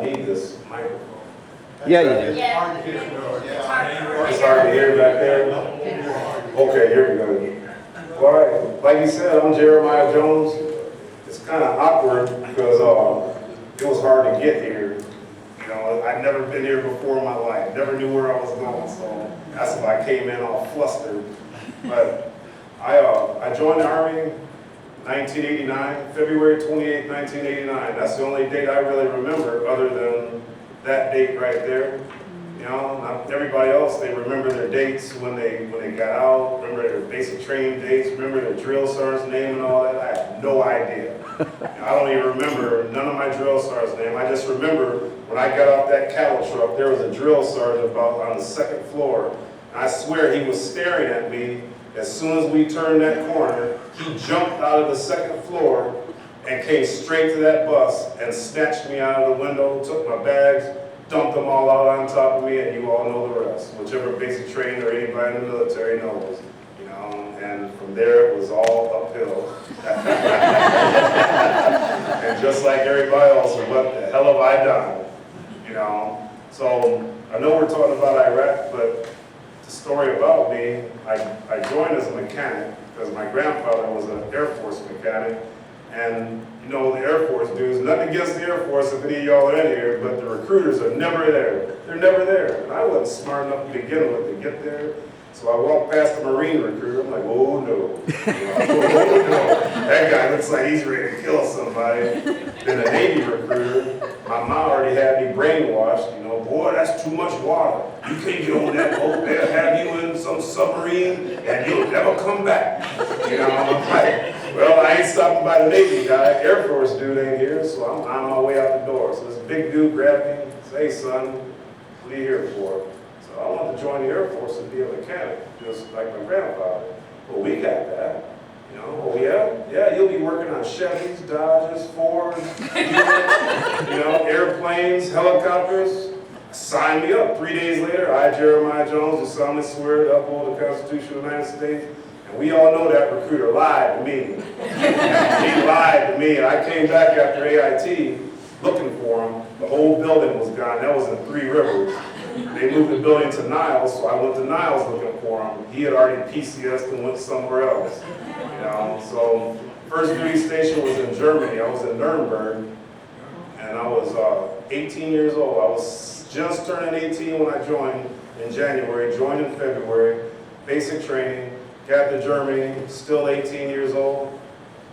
I need this microphone. Yeah, you do. It's hard to hear back there. Okay, here we go. All right, like you said, I'm Jeremiah Jones. It's kind of awkward because it was hard to get here. You know, I'd never been here before in my life. Never knew where I was going, so that's why I came in all flustered. But I joined the Army 1989, February 28, 1989. That's the only date I really remember other than that date right there. You know, not everybody else, they remember their dates when they got out, remember their basic training dates, remember their drill sergeant's name and all that. I have no idea. I don't even remember none of my drill sergeant's name. I just remember when I got off that cattle truck, there was a drill sergeant about on the second floor. I swear he was staring at me. As soon as we turned that corner, he jumped out of the second floor and came straight to that bus and snatched me out of the window, took my bags, dumped them all out on top of me, and you all know the rest. Whichever basic training or anybody in the military knows, you know, and from there it was all uphill. And just like everybody else, what the hell have I done? You know, so I know we're talking about Iraq, but the story about me, I joined as a mechanic because my grandfather was an Air Force mechanic. And you know, the Air Force dudes, nothing against the Air Force if any of y'all are in here, but the recruiters are never there. They're never there. And I wasn't smart enough to begin with to get there. So I walked past the Marine recruiter, I'm like, oh no. Oh no. That guy looks like he's ready to kill somebody. Then the Navy recruiter, my mom already had me brainwashed, you know, boy, that's too much water. You can't get on that boat, they'll have you in some submarine and you'll never come back. You know, I'm like, well, I ain't stopping by the Navy guy. Air Force dude ain't here, so I'm on my way out the door. So this big dude grabbed me and said, hey son, what are you here for? So I wanted to join the Air Force and be a mechanic, just like my grandfather. Well, we got that. You know, oh yeah, you'll be working on Chevys, Dodges, Fords, you know, airplanes, helicopters. Sign me up. 3 days later, I, Jeremiah Jones, do solemnly swear to uphold the Constitution of the United States. And we all know that recruiter lied to me. He lied to me, and I came back after AIT looking for him. The whole building was gone. That was in Three Rivers. They moved the building to Niles, so I went to Niles looking for him. He had already PCS'd and went somewhere else. You know, so first duty station was in Germany. I was in Nuremberg, and I was 18 years old. I was just turning 18 when I joined in January, joined in February, basic training, got to Germany, still 18 years old,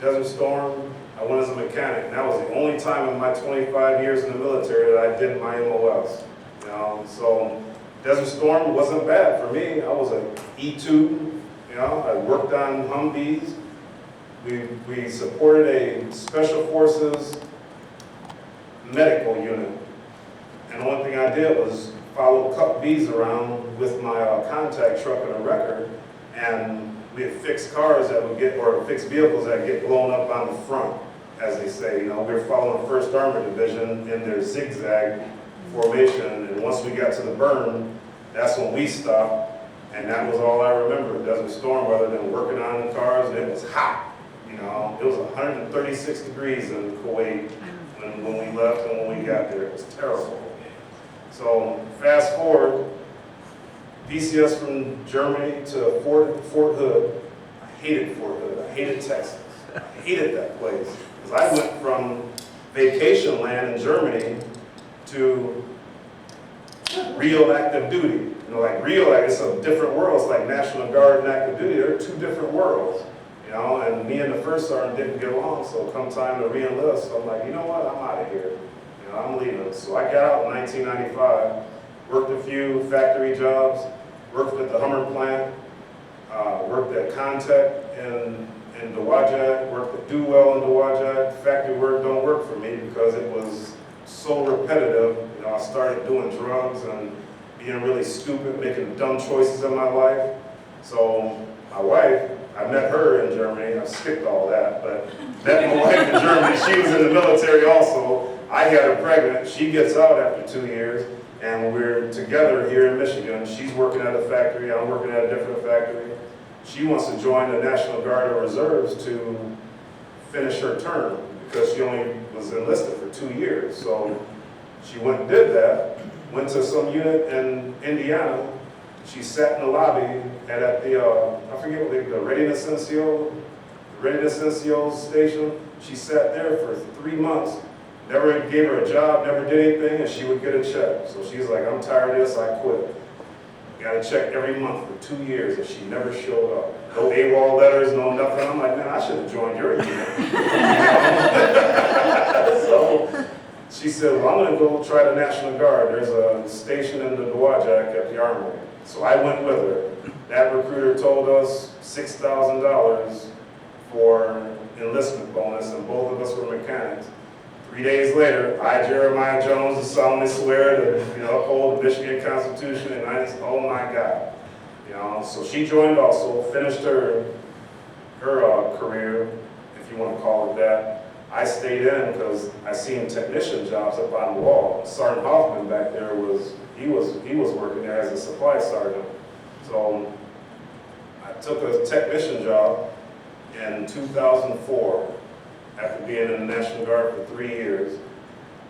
Desert Storm. I went as a mechanic, and that was the only time in my 25 years in the military that I did my MOS. You know, so Desert Storm wasn't bad for me. I was an E2, you know, I worked on Humvees. We supported a Special Forces medical unit. And the one thing I did was follow Cup Bs around with my contact truck and a wrecker, and we had fixed cars that would get, or fixed vehicles that get blown up on the front, as they say. You know, we were following 1st Armored Division in their zigzag formation, and once we got to the berm, that's when we stopped, and that was all I remember, Desert Storm, rather than working on the cars, and it was hot. You know, it was 136 degrees in Kuwait when we left and when we got there. It was terrible. So fast forward, PCS from Germany to Fort Hood. I hated Fort Hood. I hated Texas. I hated that place. Because I went from vacation land in Germany to real active duty. You know, like real, like it's a different world. It's like National Guard and active duty. They're two different worlds. You know, and me and the first sergeant didn't get along, so come time to re-enlist, I'm like, you know what, I'm out of here. You know, I'm leaving. So I got out in 1995, worked a few factory jobs, worked at the Hummer plant, worked at Contec in Dowagiac, worked at Do Well in Dowagiac. Factory work don't work for me because it was so repetitive. You know, I started doing drugs and being really stupid, making dumb choices in my life. So my wife, I met her in Germany. I skipped all that, but met my wife in Germany. She was in the military also. I got her pregnant. She gets out after 2 years, and we're together here in Michigan. She's working at a factory. I'm working at a different factory. She wants to join the National Guard or Reserves to finish her term because she only was enlisted for 2 years. So She went and did that, went to some unit in Indiana. She sat in the lobby and at the, I forget what the Readiness NCO station. She sat there for 3 months, never gave her a job, never did anything, and she would get a check. So she's like, I'm tired of this, I quit. Got a check every month for 2 years, and she never showed up. No AWOL letters, no nothing. I'm like, man, I should have joined your unit. So she said, well, I'm going to go try the National Guard. There's a station in the Dowagiac at the Armory. So I went with her. That recruiter told us $6,000 for enlistment bonus, and both of us were mechanics. 3 days later, I, Jeremiah Jones, solemnly swear to uphold the Michigan Constitution, and I just, oh my God. So she joined also, finished her career, if you want to call it that. I stayed in because I seen technician jobs up on the wall. Sergeant Hoffman back there he was working there as a supply sergeant. So I took a technician job in 2004 after being in the National Guard for 3 years.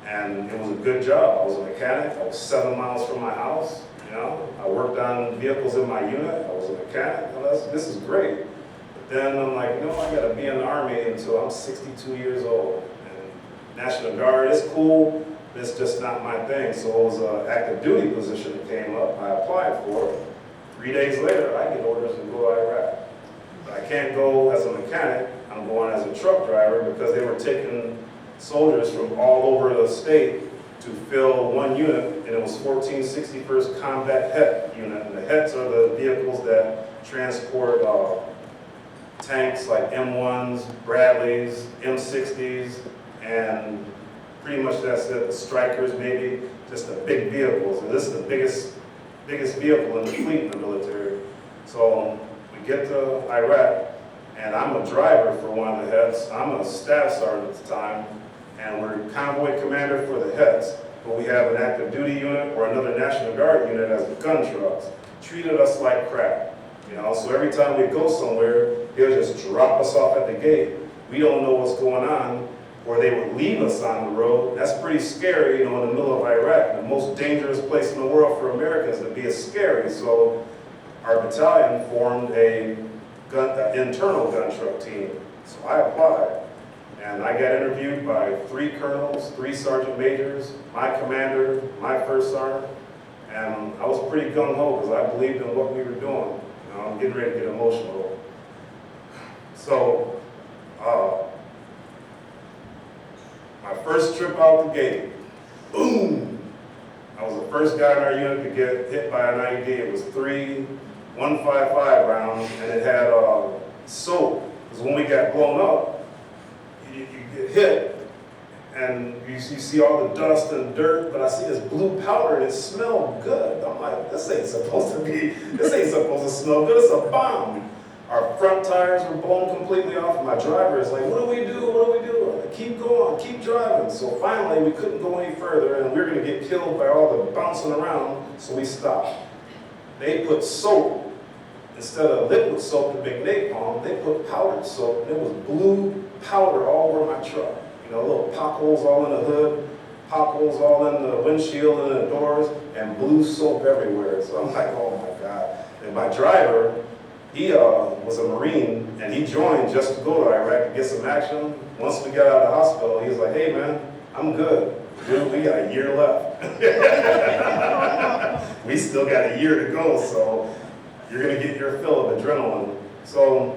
And it was a good job. I was a mechanic. I was 7 miles from my house. I worked on vehicles in my unit. I was a mechanic. This is great. But then I'm like, I got to be in the Army until I'm 62 years old. And National Guard is cool. It's just not my thing. So it was an active duty position that came up. I applied for it. 3 days later, I get orders to go to Iraq. But I can't go as a mechanic. I'm going as a truck driver because they were taking soldiers from all over the state to fill one unit, and it was 1461st Combat Het unit. And the HETs are the vehicles that transport tanks like M1s, Bradleys, M60s, and pretty much that's it, the Strikers maybe, just the big vehicles. And this is the biggest vehicle in the fleet in the military. So we get to Iraq, and I'm a driver for one of the HETs. I'm a staff sergeant at the time, and we're convoy commander for the HETs, but we have an active duty unit or another National Guard unit as the gun trucks. Treated us like crap, so every time we go somewhere, they'll just drop us off at the gate. We don't know what's going on, or they would leave us on the road. That's pretty scary, in the middle of Iraq. The most dangerous place in the world for Americans to be is scary. So our battalion formed an internal gun truck team. So I applied. And I got interviewed by 3 colonels, 3 sergeant majors, my commander, my first sergeant, and I was pretty gung-ho because I believed in what we were doing. I'm getting ready to get emotional. So, my first trip out the gate, boom! I was the first guy in our unit to get hit by an IED. It was 3 155 rounds, and it had soap. Because when we got blown up, you get hit, and you see all the dust and dirt, but I see this blue powder, and it smelled good. I'm like, this ain't supposed to smell good, it's a bomb. Our front tires were blown completely off, and my driver is like, what do we do, I'm like, keep going, keep driving. So finally, we couldn't go any further, and we were gonna get killed by all the bouncing around, so we stopped. They put soap. Instead of liquid soap to make napalm, they put powdered soap, and it was blue powder all over my truck. Little potholes all in the hood, potholes all in the windshield and the doors, and blue soap everywhere. So I'm like, oh my God. And my driver, he was a Marine, and he joined just to go to Iraq to get some action. Once we got out of the hospital, he was like, hey man, I'm good. Dude, we got a year left. We still got a year to go, so you're going to get your fill of adrenaline. So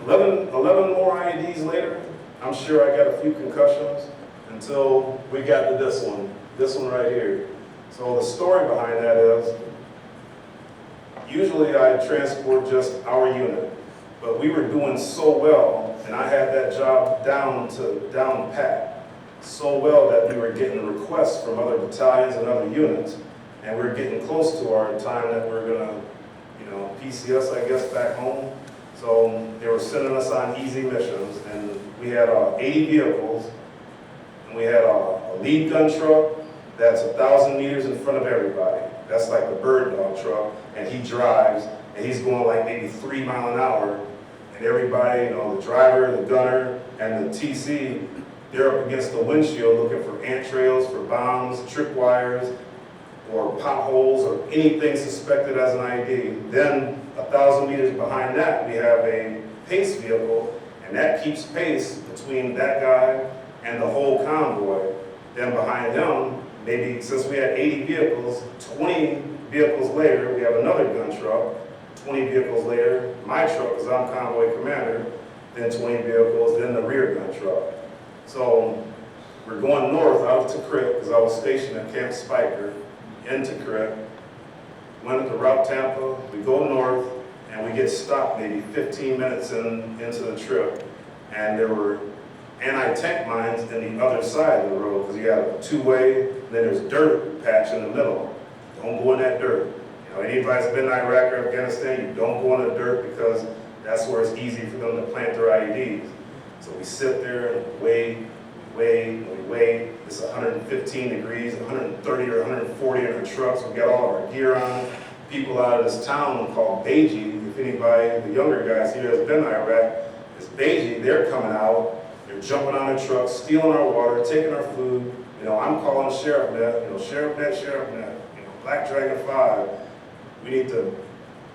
11 more IEDs later, I'm sure I got a few concussions until we got to this one right here. So the story behind that is, usually I transport just our unit, but we were doing so well, and I had that job down pat, so well that we were getting requests from other battalions and other units, and we were getting close to our time that we were gonna, PCS, I guess, back home. So they were sending us on easy missions, and we had 80 vehicles, and we had a lead gun truck that's 1,000 meters in front of everybody. That's like the bird dog truck, and he drives, and he's going like maybe 3 miles an hour, and everybody, the driver, the gunner, and the TC, they're up against the windshield looking for ant trails, for bombs, tripwires, or potholes, or anything suspected as an ID. Then 1,000 meters behind that, we have a pace vehicle, and that keeps pace between that guy and the whole convoy. Then behind them, maybe since we had 80 vehicles, 20 vehicles later, we have another gun truck. 20 vehicles later, my truck, because I'm convoy commander, then 20 vehicles, then the rear gun truck. So we're going north out to Crip, because I was stationed at Camp Spiker, into Crip. Went to Route Tampa, we go north, and we get stopped maybe 15 minutes into the trip. And there were anti-tank mines in the other side of the road, because you have a two-way, and then there's dirt patch in the middle. Don't go in that dirt. You know, anybody's been in Iraq or Afghanistan, you don't go in the dirt because that's where it's easy for them to plant their IEDs. So we sit there and wait. It's 115 degrees, 130 or 140 in our trucks. We got all of our gear on. People out of this town called Beiji, if anybody, the younger guys here has been in Iraq, it's Beiji, they're coming out. They're jumping on the trucks, stealing our water, taking our food. You know, I'm calling Sheriff Net, Sheriff Net, Black Dragon 5. We need to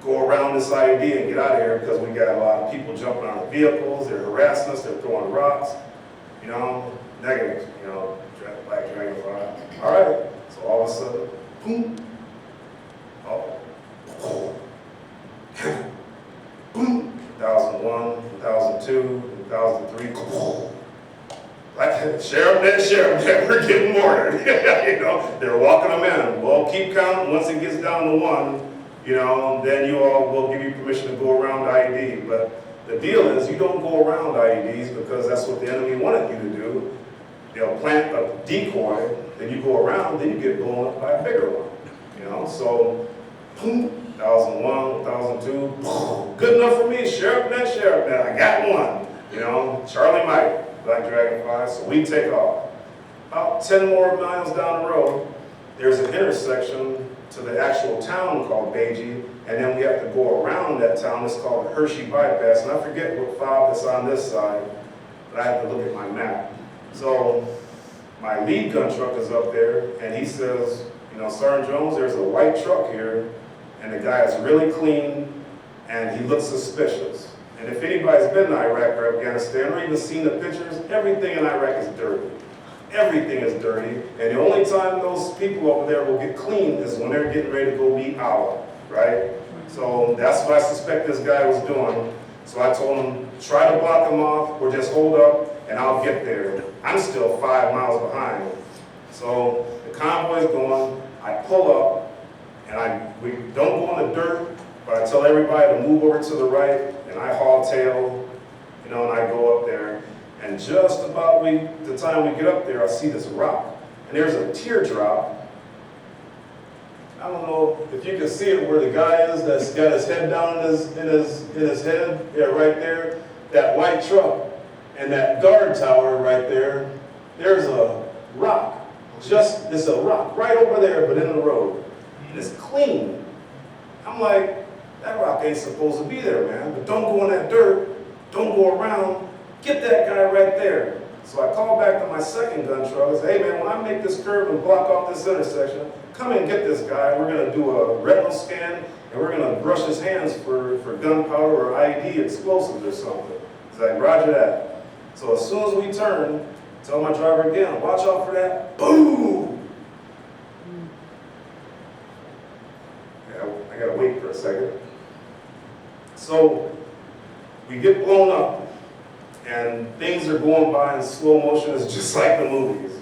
go around this ID and get out of here because we got a lot of people jumping on our vehicles, they're harassing us, they're throwing rocks, negative, Black Dragon 5. All right, so all of a sudden, boom, boom, 2001, 2002, 2003, like Sheriff Net, we're getting mortared. They're walking them in. Well, keep counting. Once it gets down to one, then you all will give you permission to go around IED. But the deal is you don't go around IEDs because that's what the enemy wanted you to do. They'll plant a decoy, then you go around, then you get blown up by a bigger one. So boom, 2001, 2002, boom, good enough for me, Sheriff Net, I got one. Charlie Mike, Black Dragon 5, so we take off. About 10 more miles down the road, there's an intersection to the actual town called Beiji, and then we have to go around that town. It's called Hershey Bypass, and I forget what fob that's on this side, but I have to look at my map. So my lead gun truck is up there, and he says, Sergeant Jones, there's a white truck here, and the guy is really clean, and he looks suspicious. And if anybody's been in Iraq or Afghanistan or even seen the pictures, everything in Iraq is dirty. Everything is dirty, and the only time those people over there will get clean is when they're getting ready to go meet Allah, right? So that's what I suspect this guy was doing. So I told him, try to block him off or just hold up and I'll get there. I'm still 5 miles behind. So the convoy's going, I pull up, and we don't go in the dirt, but I tell everybody to move over to the right, and I haul tail, and I go up there. And just about the time we get up there, I see this rock. And there's a teardrop. I don't know if you can see it where the guy is that's got his head down in his head. Yeah, right there. That white truck. And that guard tower right there, there's a rock. It's a rock right over there, but in the road. And it's clean. I'm like, that rock ain't supposed to be there, man. But don't go in that dirt. Don't go around. Get that guy right there. So I call back to my second gun truck and say, hey man, when I make this curve and block off this intersection, come and get this guy. We're going to do a retinal scan, and we're going to brush his hands for gunpowder or IED explosives or something. He's like, roger that. So as soon as we turn, tell my driver again, watch out for that. Boom! Yeah, I got to wait for a second. So we get blown up. And things are going by in slow motion. It's just like the movies,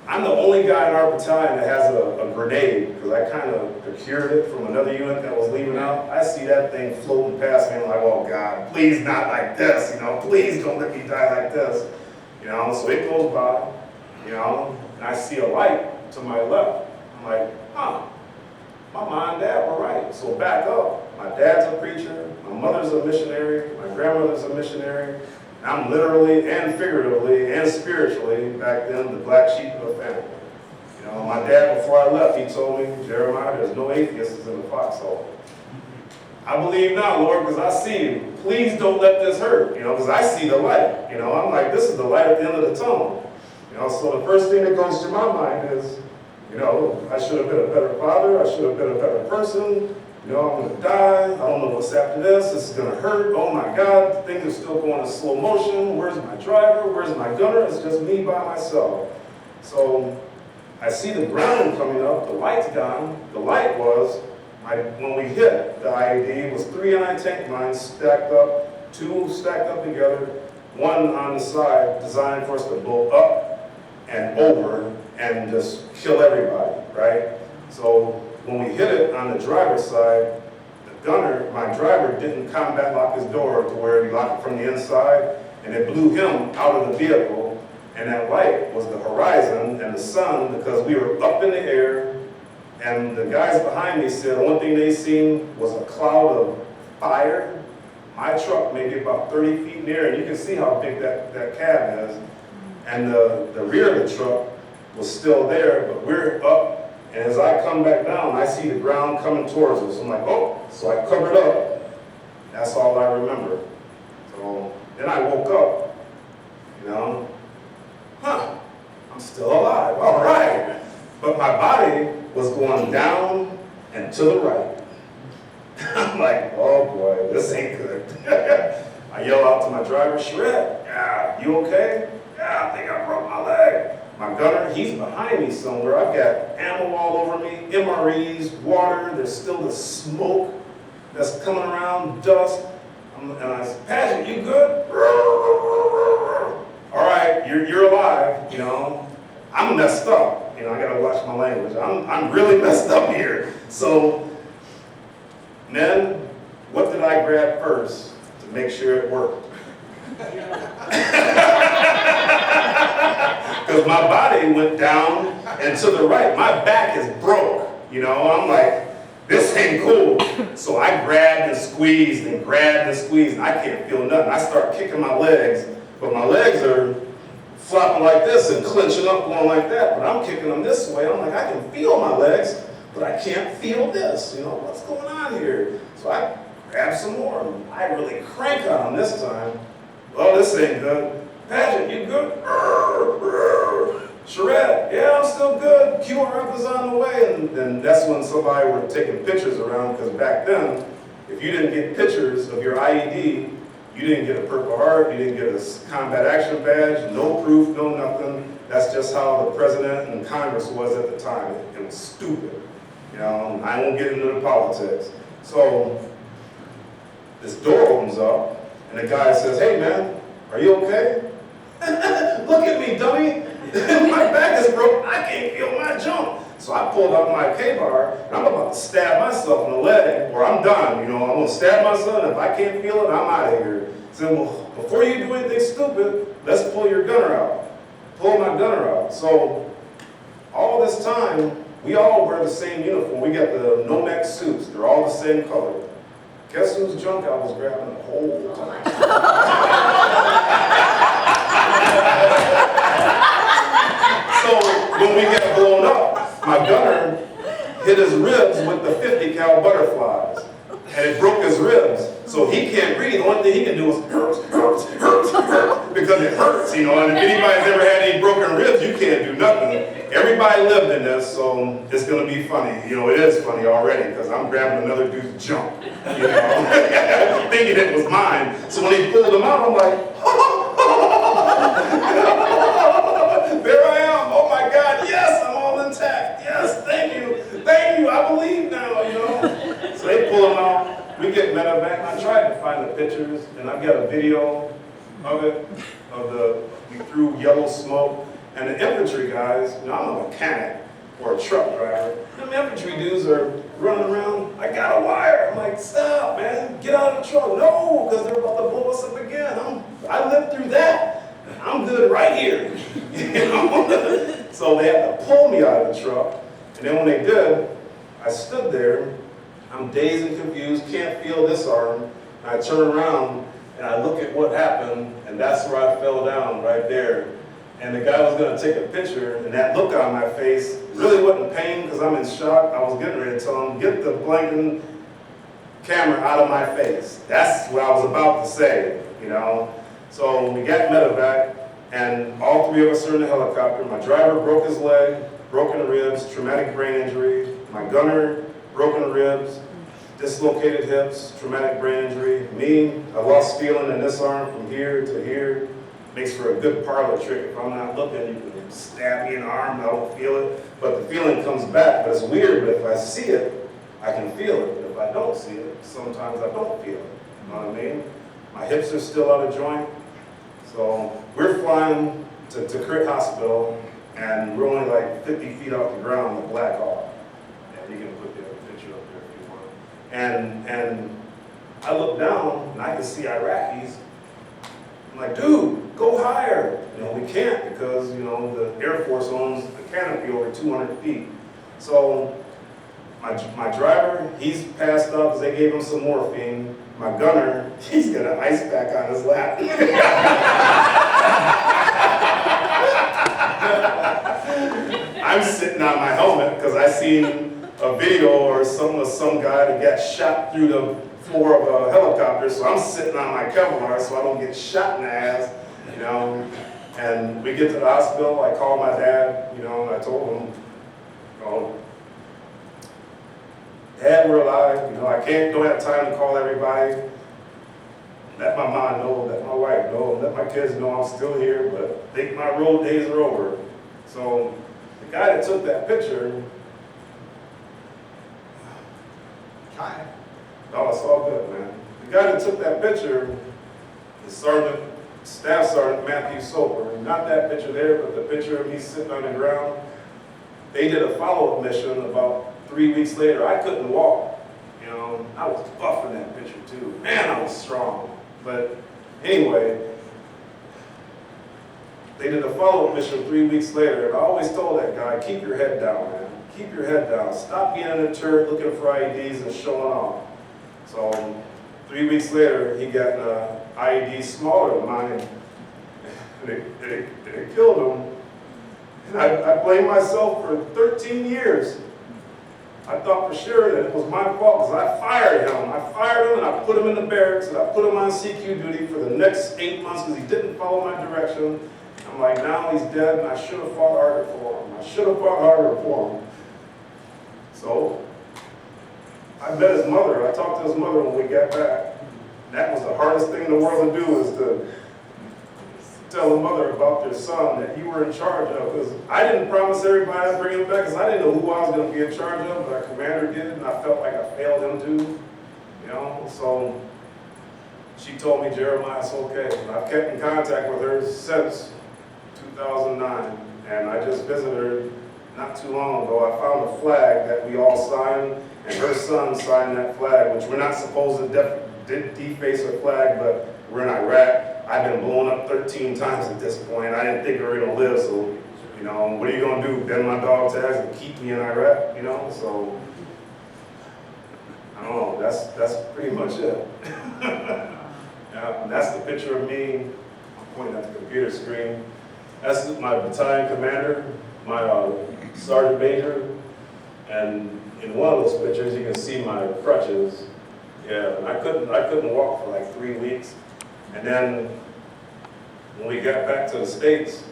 I'm the only guy in our battalion that has a grenade, because I kind of procured it from another unit that was leaving out. I see that thing floating past me, and I'm like, oh God, please not like this, please don't let me die like this. So it goes by, and I see a light to my left. I'm like, my mom and dad were right. So back up. My dad's a preacher, my mother's a missionary, my grandmother's a missionary. I'm literally and figuratively and spiritually back then the black sheep of the family. My dad, before I left, he told me, Jeremiah, there's no atheists in the foxhole. I believe now, Lord, because I see you. Please don't let this hurt, because I see the light. I'm like, this is the light at the end of the tunnel. So the first thing that goes to my mind is, I should have been a better father. I should have been a better person. I'm going to die. I don't know what's after this. This is going to hurt. Oh my God, things are still going in slow motion. Where's my driver? Where's my gunner? It's just me by myself. So I see the ground coming up. The light's gone. The light was, when we hit the IED, was 3 anti-tank mines stacked up, 2 stacked up together, 1 on the side designed for us to blow up and over and just kill everybody, right? So when we hit it on the driver's side, the gunner, my driver, didn't combat lock his door to where he locked it from the inside, and it blew him out of the vehicle, and that light was the horizon and the sun because we were up in the air, and the guys behind me said the one thing they seen was a cloud of fire. My truck may be about 30 feet in the air, and you can see how big that cab is, and the rear of the truck was still there, but we're up. And as I come back down, I see the ground coming towards us. I'm like, oh, so I covered up. That's all I remember. So then I woke up, I'm still alive, all right. But my body was going down and to the right. I'm like, oh boy, this ain't good. I yell out to my driver, Shred, yeah, you okay? Yeah, I think I broke my leg. My gunner, he's behind me somewhere. I've got ammo all over me, MREs, water. There's still the smoke that's coming around, dust. And I said, Patrick, you good? All right, you're alive, I'm messed up. I gotta watch my language. I'm really messed up here. So, men, what did I grab first to make sure it worked? Because my body went down and to the right. My back is broke. I'm like, this ain't cool. So I grabbed and squeezed and grabbed and squeezed, and I can't feel nothing. I start kicking my legs, but my legs are flopping like this and clenching up, going like that. But I'm kicking them this way. I'm like, I can feel my legs, but I can't feel this. What's going on here? So I grabbed some more. I really crank on them this time. Oh, this ain't good. Patrick, you good? Charette, yeah, I'm still good. QRF is on the way. And that's when somebody were taking pictures around, because back then, if you didn't get pictures of your IED, you didn't get a Purple Heart, you didn't get a combat action badge, no proof, no nothing. That's just how the president and Congress was at the time. It was stupid. I won't get into the politics. So this door opens up, and the guy says, hey man, are you okay? Look at me, dummy. My back is broke. I can't feel my jump. So I pulled out my K-bar, and I'm about to stab myself in the leg, or I'm done. I'm going to stab myself, and if I can't feel it, I'm out of here. So well, before you do anything stupid, let's pull your gunner out. Pull my gunner out. So all this time, we all wear the same uniform. We got the no-neck suits. They're all the same color. Guess whose junk I was grabbing the whole time? So when we got blown up, my gunner hit his ribs with the 50 cal butterflies, and it broke his ribs. So he can't breathe. The only thing he can do is hurt, because it hurts, And if anybody's ever had any broken ribs, you can't do nothing. Everybody lived in this, so it's going to be funny. It is funny already, because I'm grabbing another dude's junk, thinking it was mine. So when he pulled him out, I'm like, there I am. Oh my God, yes, I'm all intact. Yes, thank you, I believe now, So they pull him out. We get medevac. I tried to find the pictures, and I've got a video of it, we threw yellow smoke. And the infantry guys, I'm a mechanic or a truck driver. Them infantry dudes are running around, I got a wire. I'm like, stop, man, get out of the truck. No, because they're about to blow us up again. I lived through that. I'm good right here. So they had to pull me out of the truck. And then when they did, I stood there. I'm dazed and confused, can't feel this arm. And I turn around and I look at what happened, and that's where I fell down, right there. And the guy was going to take a picture, and that look on my face really wasn't pain because I'm in shock. I was getting ready to tell him, get the blanket camera out of my face. That's what I was about to say, you know. So we got medevac, and all three of us are in the helicopter. My driver broke his leg, broken ribs, traumatic brain injury. My gunner, broken ribs, dislocated hips, traumatic brain injury. Me, I lost feeling in this arm from here to here. Makes for a good parlor trick. If I'm not looking, you can stab me in the arm, I don't feel it. But the feeling comes back. But it's weird, but if I see it, I can feel it. But if I don't see it, sometimes I don't feel it. You know what I mean? My hips are still out of joint. So we're flying to Crit Hospital, and we're only like 50 feet off the ground, the Black Hawk. And you can put the picture up there if you want. And I look down, and I can see Iraqis. I'm like, dude, go higher. You know, we can't because, you know, the Air Force owns the canopy over 200 feet. So my driver, he's passed out because they gave him some morphine. My gunner, he's got an ice pack on his lap. I'm sitting on my helmet because I seen a video or something of some guy that got shot through the floor of a helicopter, so I'm sitting on my Kevlar so I don't get shot in the ass, you know. And we get to the hospital, I call my dad, you know, and I told him, you know, Dad, we're alive, you know, don't have time to call everybody. Let my mom know, let my wife know, let my kids know I'm still here, but I think my road days are over. So the guy that took that picture, oh, it's all good, man. The guy that took that picture is Staff Sergeant Matthew Soper. Not that picture there, but the picture of me sitting on the ground. They did a follow-up mission about 3 weeks later. I couldn't walk. You know, I was buff in that picture too. Man, I was strong. But anyway, they did a follow-up mission 3 weeks later, and I always told that guy, keep your head down, man. Keep your head down. Stop being in a turret looking for IEDs and showing off. So 3 weeks later, he got an IED smaller than mine, and it killed him. And I blamed myself for 13 years. I thought for sure that it was my fault because I fired him. I fired him and I put him in the barracks and I put him on CQ duty for the next 8 months because he didn't follow my direction. I'm like, now he's dead and I should have fought harder for him. I should have fought harder for him. So I met his mother. I talked to his mother when we got back. That was the hardest thing in the world to do, is to tell a mother about their son that you were in charge of. Because I didn't promise everybody I'd bring him back because I didn't know who I was going to be in charge of, but our commander did, and I felt like I failed him too. You know, so she told me, Jeremiah, it's okay. And I've kept in contact with her since 2009, and I just visited her not too long ago. I found a flag that we all signed, and her son signed that flag, which we're not supposed to deface a flag, but we're in Iraq. I've been blown up 13 times at this point. I didn't think we were going to live, so, you know, what are you going to do? Bend my dog tags and keep me in Iraq, you know? So, I don't know, that's pretty much it. Yeah, and that's the picture of me. I'm pointing at the computer screen. That's my battalion commander, my sergeant major, and in one of those pictures you can see my crutches. Yeah, and I couldn't walk for like 3 weeks. And then when we got back to the States,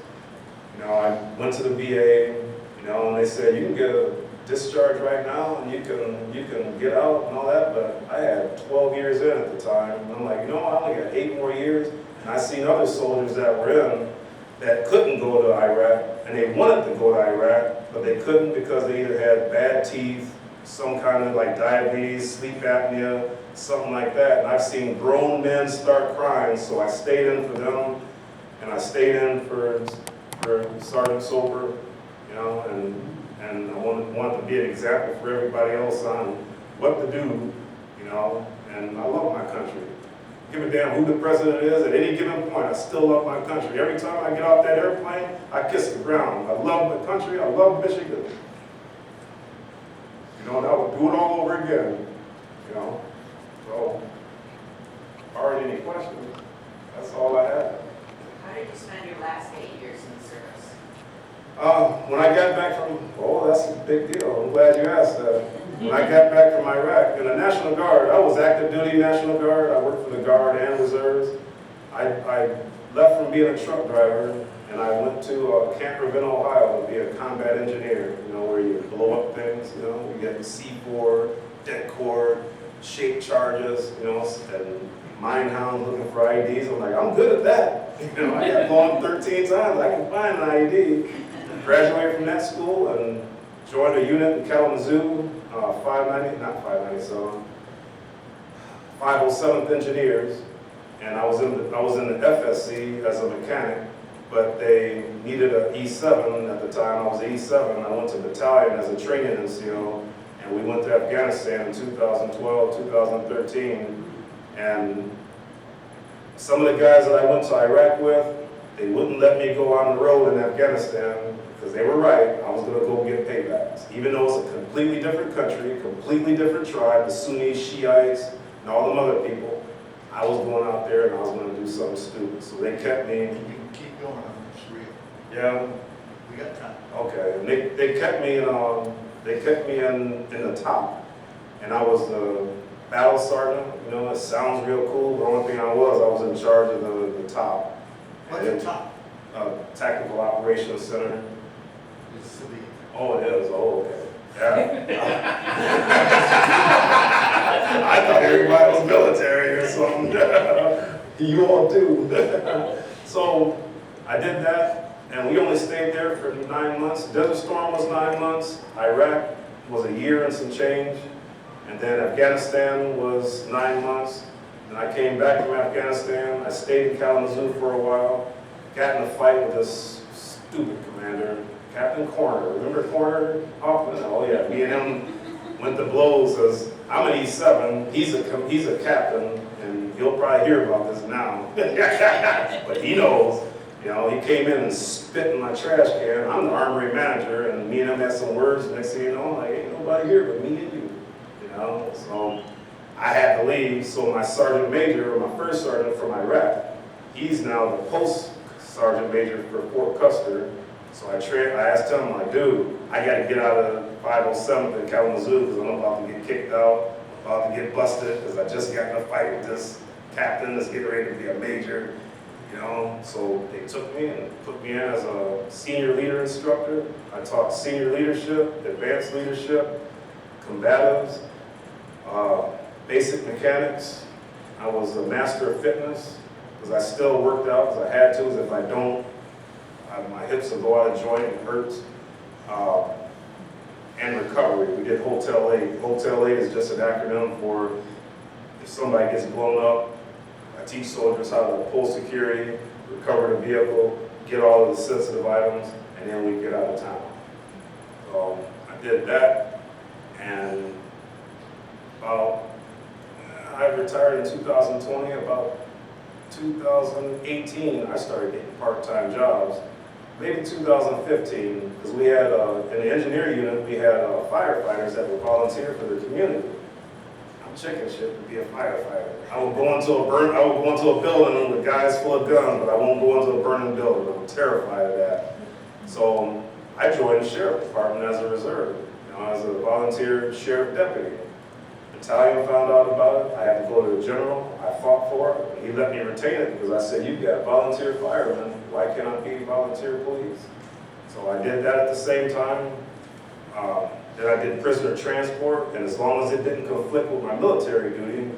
you know, I went to the VA, you know, and they said, you can get a discharge right now and you can get out and all that, but I had 12 years in at the time. And I'm like, you know, I only got 8 more years. And I seen other soldiers that were in that couldn't go to Iraq, and they wanted to go to Iraq, but they couldn't because they either had bad teeth, some kind of like diabetes, sleep apnea, something like that. And I've seen grown men start crying, so I stayed in for them, and I stayed in for Sergeant Soper, you know, and I wanted to be an example for everybody else on what to do, you know, and I love my country. Give a damn who the president is at any given point, I still love my country. Every time I get off that airplane, I kiss the ground. I love the country, I love Michigan. You know, and I would do it all over again, you know. So, already any questions? That's all I have. How did you spend your last 8 years in the service? When I got back from, oh, that's a big deal. I'm glad you asked that. when I got back from Iraq, in the National Guard, I was active duty National Guard. I worked for the Guard and Reserves. I left from being a truck driver, and I went to Camp Ravenna, Ohio to be a combat engineer, you know, where you blow up things, you know, you get C4, det cord, shape charges, you know, and mine hounds looking for IEDs. I'm like, I'm good at that. You know, I got blown 13 times, I can find an IED. Graduated from that school and joined a unit in Kalamazoo, 507th Engineers, and I was in the FSC as a mechanic, but they needed an E7 at the time. I was an E7. I went to battalion as a training NCO, and we went to Afghanistan in 2012, 2013, and some of the guys that I went to Iraq with, they wouldn't let me go on the road in Afghanistan because they were right. I was going to go get paybacks. Even though it's a completely different country, completely different tribe, the Sunnis, Shiites, and all them other people, I was going out there and I was going to do something stupid. So they kept me. You can keep going, it's real. Yeah. We got time. Okay. And they kept me in the top, and I was the battle sergeant. You know, it sounds real cool. The only thing I was in charge of the top. What's the top? Tactical Operations Center. It's civilian. Oh, it is. Oh, okay. Yeah. I thought everybody was military or something. You all do. So I did that, and we only stayed there for 9 months. Desert Storm was 9 months. Iraq was a year and some change. And then Afghanistan was 9 months. And I came back from Afghanistan. I stayed in Kalamazoo for a while. Got in a fight with this stupid commander, Captain Corner. Remember Corner Hoffman? Oh yeah, me and him went to blows as I'm an E7. He's a captain, and he'll probably hear about this now. But he knows. You know, he came in and spit in my trash can. I'm the armory manager, and me and him had some words. Next thing you know, like, ain't nobody here but me and you. You know, so I had to leave. So my sergeant major, or my first sergeant from Iraq, he's now the post sergeant major for Fort Custer. So I asked him, like, dude, I got to get out of 507th in Kalamazoo because I'm about to get kicked out, about to get busted because I just got in a fight with this captain that's getting ready to be a major. You know, so they took me and put me in as a senior leader instructor. I taught senior leadership, advanced leadership, combatives, basic mechanics. I was a master of fitness because I still worked out because I had to. Because if I don't, my hips will go out of joint, it hurts. And recovery. We did Hotel 8. Hotel 8 is just an acronym for if somebody gets blown up. I teach soldiers how to pull security, recover the vehicle, get all of the sensitive items, and then we get out of town. So I did that, and I retired in 2020. About 2018, I started getting part-time jobs. Maybe 2015, because we had, in the engineer unit, we had firefighters that would volunteer for the community. I'm chicken shit to be a firefighter. I would go into a building with guys full of guns, but I won't go into a burning building. I'm terrified of that. So I joined the sheriff department as a reserve, you know, as a volunteer sheriff deputy. Battalion found out about it. I had to go to the general. I fought for it. He let me retain it because I said, you got volunteer firemen. Why can't I be volunteer police? So I did that at the same time. Then I did prisoner transport, and as long as it didn't conflict with my military duty,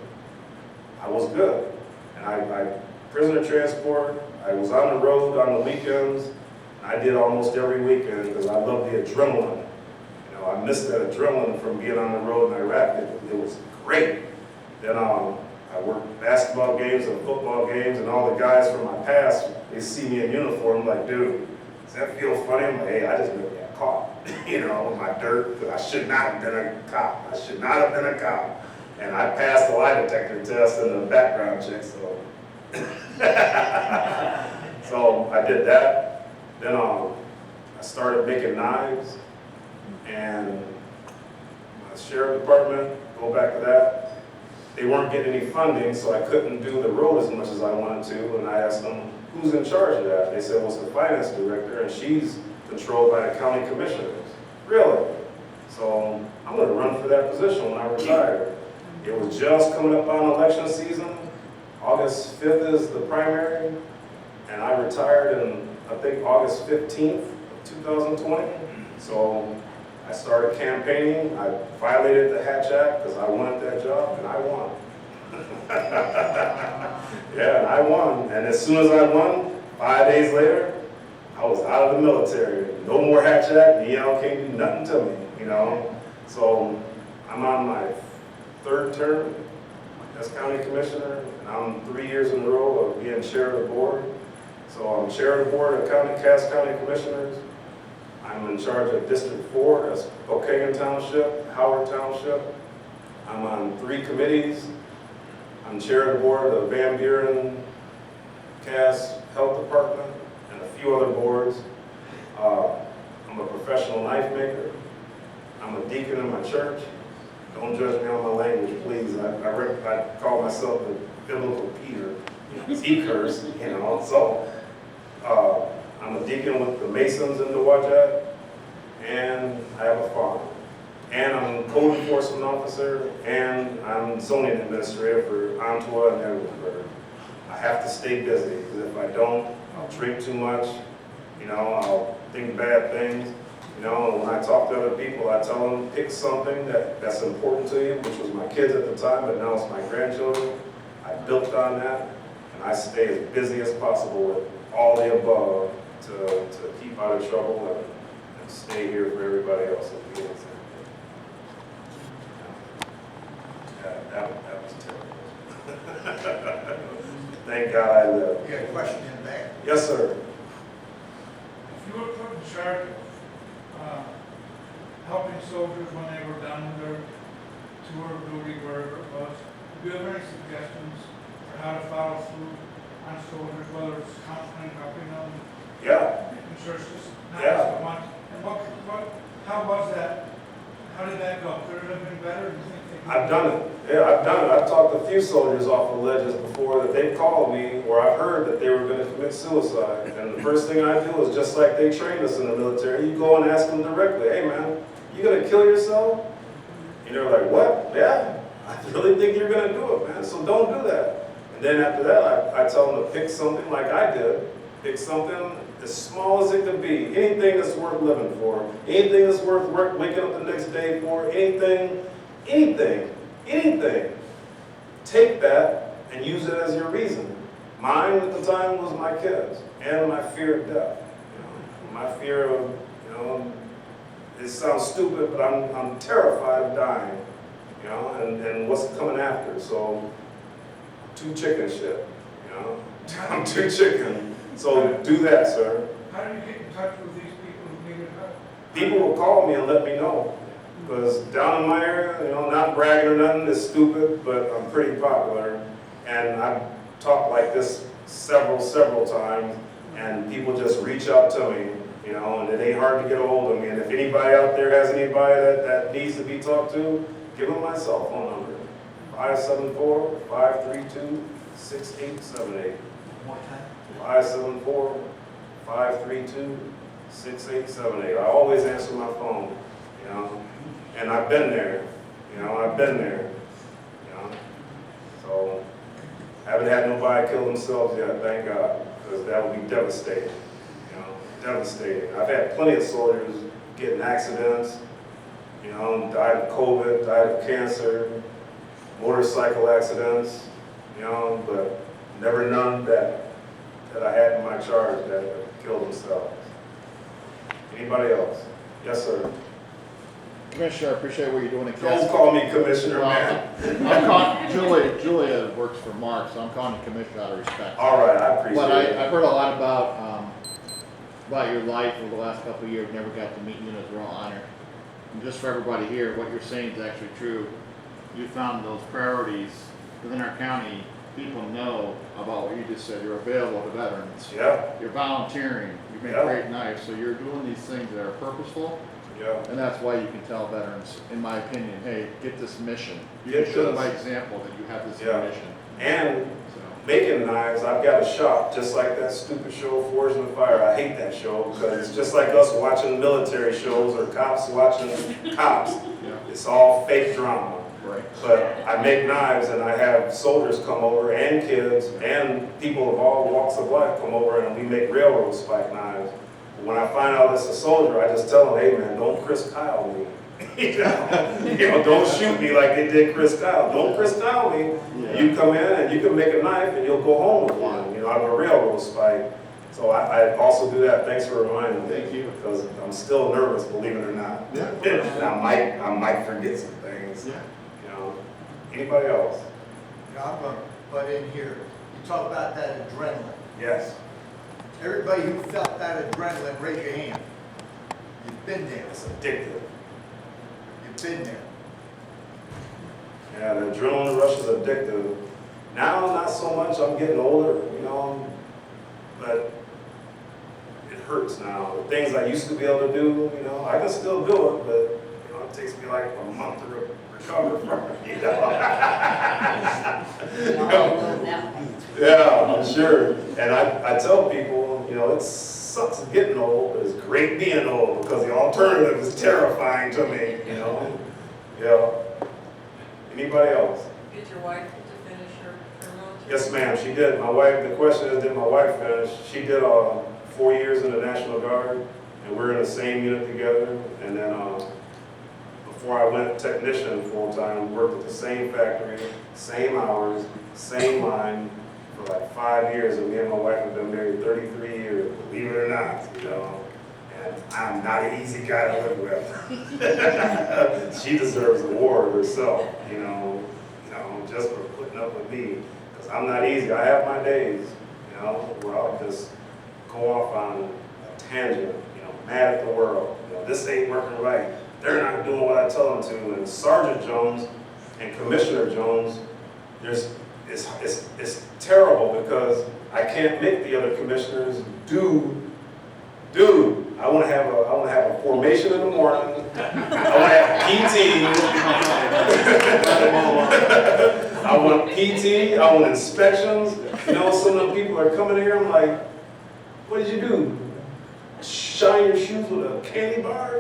I was good. And I prisoner transport, I was on the road on the weekends. I did almost every weekend because I love the adrenaline. You know, I missed that adrenaline from being on the road in Iraq. It was great. Then I worked basketball games and football games, and all the guys from my past, they see me in uniform, like, dude, does that feel funny? I'm like, hey, I just really got caught, you know, with my dirt, because I should not have been a cop. I should not have been a cop. And I passed the lie detector test and the background check, so. So I did that. Then I started making knives, and my sheriff department, go back to that, they weren't getting any funding, so I couldn't do the road as much as I wanted to, and I asked them, who's in charge of that? They said, well, it's the finance director, and she's controlled by the county commissioners. Really? So I'm going to run for that position when I retired. It was just coming up on election season. August 5th is the primary, and I retired in, I think, August 15th of 2020. So I started campaigning. I violated the Hatch Act because I wanted that job, and I won. Yeah, and I won. And as soon as I won, 5 days later, I was out of the military. No more Hatch Act, can't do nothing to me, So I'm on my 3rd term as county commissioner, and I'm 3 years in a row of being chair of the board. So I'm chair of the board of Cass County Commissioners. I'm in charge of District 4, that's Pokagon Township, Howard Township. I'm on 3 committees. I'm chair of the board of Van Buren Cass Health Department and a few other boards. I'm a professional knife maker. I'm a deacon in my church. Don't judge me on my language, please. I call myself the biblical Peter. He cursed, So I'm a deacon with the Masons in Dowagiac, and I have a farm. And I'm a code enforcement officer, and I'm zoning administrator for Ontoa and Edwardsburg. I have to stay busy, because if I don't, I'll drink too much, I'll think bad things. And when I talk to other people, I tell them, pick something that's important to you, which was my kids at the time, but now it's my grandchildren. I built on that, and I stay as busy as possible with all the above to keep out of trouble and stay here for everybody else. That was terrible. Thank God I lived. You got a question in there? Yes, sir. If you were put in charge of helping soldiers when they were done with their tour of duty, wherever it was, do you have any suggestions for how to follow through on soldiers, whether it's counseling, helping them, Yeah. making sure it's just not Yeah. so much? And how was that? How did that go? Could it have been better? Do you think they could? I've done it. Yeah, I've done it. I've talked to a few soldiers off the ledges before that they've called me where I've heard that they were going to commit suicide. And the first thing I do is just like they trained us in the military, you go and ask them directly, hey man, you going to kill yourself? And they're like, what? Yeah, I really think you're going to do it, man, so don't do that. And then after that, I tell them to pick something like I did. Pick something as small as it could be. Anything that's worth living for. Anything that's worth waking up the next day for. Anything. Take that and use it as your reason. Mine at the time was my kids and my fear of death. My fear of, it sounds stupid, but I'm terrified of dying, and what's coming after. So, too chicken shit, I'm too chicken. So do that, sir. How do you get in touch with these people who needed help? People will call me and let me know. Because down in my area, not bragging or nothing, it's stupid, but I'm pretty popular. And I've talked like this several times, and people just reach out to me, and it ain't hard to get a hold of me. And if anybody out there has anybody that needs to be talked to, give them my cell phone number, 574-532-6878. One more time? 574-532-6878. I always answer my phone, and I've been there, So, haven't had nobody kill themselves yet, thank God, because that would be devastating, devastating. I've had plenty of soldiers get in accidents, died of COVID, died of cancer, motorcycle accidents, but never none that I had in my charge that killed themselves. Anybody else? Yes, sir. Commissioner, I appreciate what you're doing at Don't Cass. call me commissioner, man. I'm calling, Julia works for Mark, so I'm calling you commissioner out of respect. All right, I appreciate But it. I've heard a lot about your life over the last couple of years. Never got to meet you, and it's a real honor. And just for everybody here, what you're saying is actually true. You found those priorities within our county. People know about what you just said. You're available to veterans. Yeah, You're volunteering. You've been Yeah. great knives. So you're doing these things that are purposeful. yeah. And that's why you can tell veterans, in my opinion, hey, get this mission. You Get can show them this. by example that you have this Yeah. mission. And So, making knives, I've got a shop just like that stupid show, Forged in the Fire. I hate that show because it's just like us watching military shows or cops watching cops. yeah. it's all fake drama. Right. But I make knives and I have soldiers come over and kids and people of all walks of life come over and we make railroad spike knives. When I find out it's a soldier, I just tell them, hey man, don't Chris Kyle me. Don't shoot me like they did Chris Kyle. Don't Chris Kyle me. Yeah. You come in and you can make a knife and you'll go home with one. I have a railroad spike. So I also do that. Thanks for reminding me. Thank you. Because I'm still nervous, believe it or not. Yeah. And I might forget some things. Yeah. Anybody else? Now, I'm gonna butt in here. You talk about that adrenaline. Yes. Everybody who felt that adrenaline, raise your hand. You've been there. It's addictive. You've been there. Yeah, the adrenaline rush is addictive. Now, not so much. I'm getting older, but it hurts now. The things I used to be able to do, I can still do it, but it takes me like a month to recover from it. Yeah, sure. And I tell people, it sucks getting old, but it's great being old because the alternative is terrifying to me, Yeah. Anybody else? Did your wife get to finish her military? Yes, ma'am, she did. My wife, the question is, did my wife finish? She did 4 years in the National Guard, and we're in the same unit together. And then before I went technician full-time, worked at the same factory, same hours, same line for like 5 years. And me and my wife have been married 33 years, believe it or not, And I'm not an easy guy to live with. She deserves an award herself, just for putting up with me. Because I'm not easy. I have my days, where I'll just go off on a tangent, mad at the world. This ain't working right. They're not doing what I tell them to. And Sergeant Jones and Commissioner Jones, it's terrible because I can't make the other commissioners do. I want to have a formation in the morning. I want to have PT. I want PT. I want inspections. Some of the people are coming here. I'm like, what did you do? Shine your shoes with a candy bar?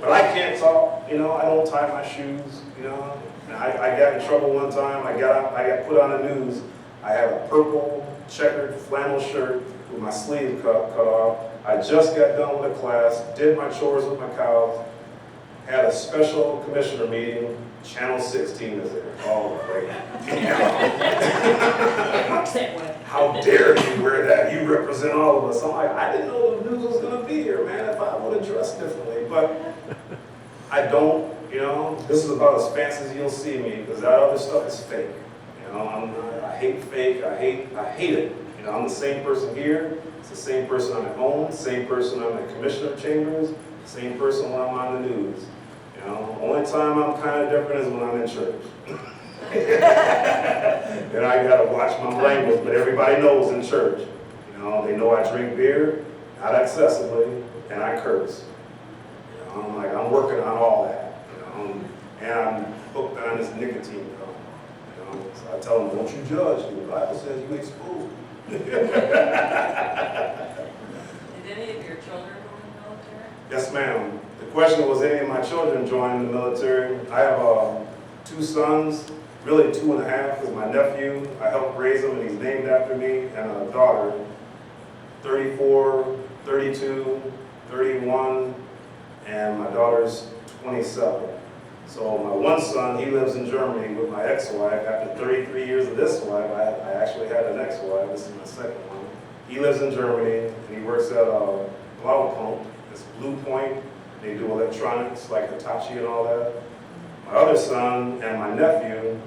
But I can't talk. I don't tie my shoes. And I got in trouble one time. I got put on the news. I had a purple checkered flannel shirt with my sleeve cut off. I just got done with a class, did my chores with my cows, had a special commissioner meeting. Channel 16 is there. Oh, great. How dare you wear that? You represent all of us. I'm like, I didn't know the news was going to be here, man, if I would have dressed differently. But I don't, this is about as fancy as you'll see me because that other stuff is fake. I hate fake. I hate it. I'm the same person here. It's the same person I'm at home. Same person I'm at commissioner chambers. Same person when I'm on the news. Only time I'm kind of different is when I'm in church. And I gotta watch my language, but everybody knows in church. They know I drink beer, not excessively, and I curse. I'm like, I'm working on all that. And I'm hooked on this nicotine gum. So I tell them, don't you judge. The Bible says you expose me. Did any of your children go in the military? Yes, ma'am. The question was, any of my children joined the military? I have 2 sons, really 2.5, because my nephew, I helped raise him and he's named after me, and a daughter, 34, 32, 31, and my daughter's 27. So my one son, he lives in Germany with my ex-wife. After 33 years of this wife, I actually had an ex-wife. This is my second one. He lives in Germany, and he works at Blaupunkt. It's Blue Point. They do electronics like Hitachi and all that. My other son and my nephew,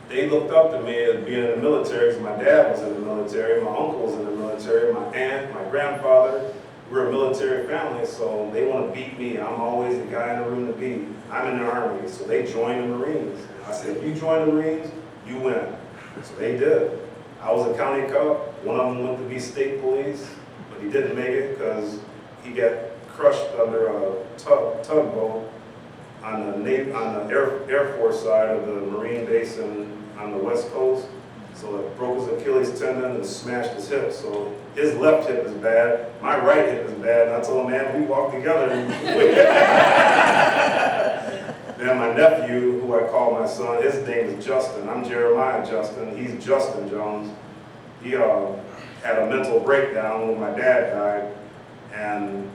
they looked up to me as being in the military because my dad was in the military, my uncle was in the military, my aunt, my grandfather. We're a military family, so they want to beat me. I'm always the guy in the room to beat. I'm in the Army, so they joined the Marines. And I said, if you join the Marines, you win. So they did. I was a county cop. One of them went to be state police, but he didn't make it because he got crushed under a tugboat on the Air Force side of the Marine base on the West Coast. So it broke his Achilles tendon and smashed his hip. So his left hip is bad, my right hip is bad. And I told him, man, we walk together. my nephew, who I call my son, his name is Justin. I'm Jeremiah Justin. He's Justin Jones. He had a mental breakdown when my dad died and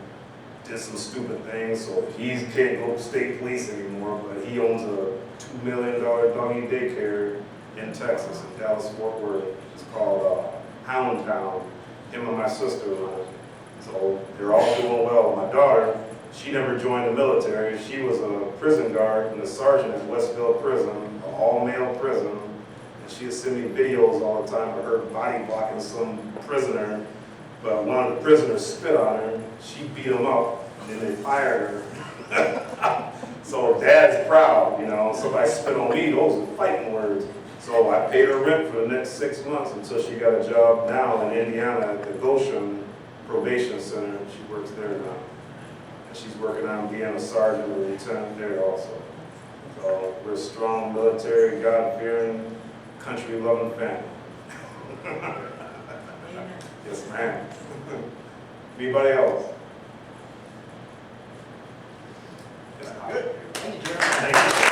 did some stupid things. So he can't go to state police anymore, but he owns a $2 million doggy daycare in Texas, in Dallas, Fort Worth. It's called Hound Town. Him and my sister run it. So they're all doing well. My daughter, she never joined the military. She was a prison guard and a sergeant at Westville Prison, an all-male prison. And she would send me videos all the time of her body blocking some prisoner. But one of the prisoners spit on her. She beat him up, and then they fired her. So Dad's proud, you know. Somebody spit on me. Those are fighting words. So I paid her rent for the next 6 months until she got a job now in Indiana at the Goshen Probation Center. She works there now. And she's working on being a sergeant or lieutenant there also. So we're a strong military, God-fearing, country-loving family. Amen. Yes, ma'am. Anybody else? Good. Thank you, Jeremy. Thank you.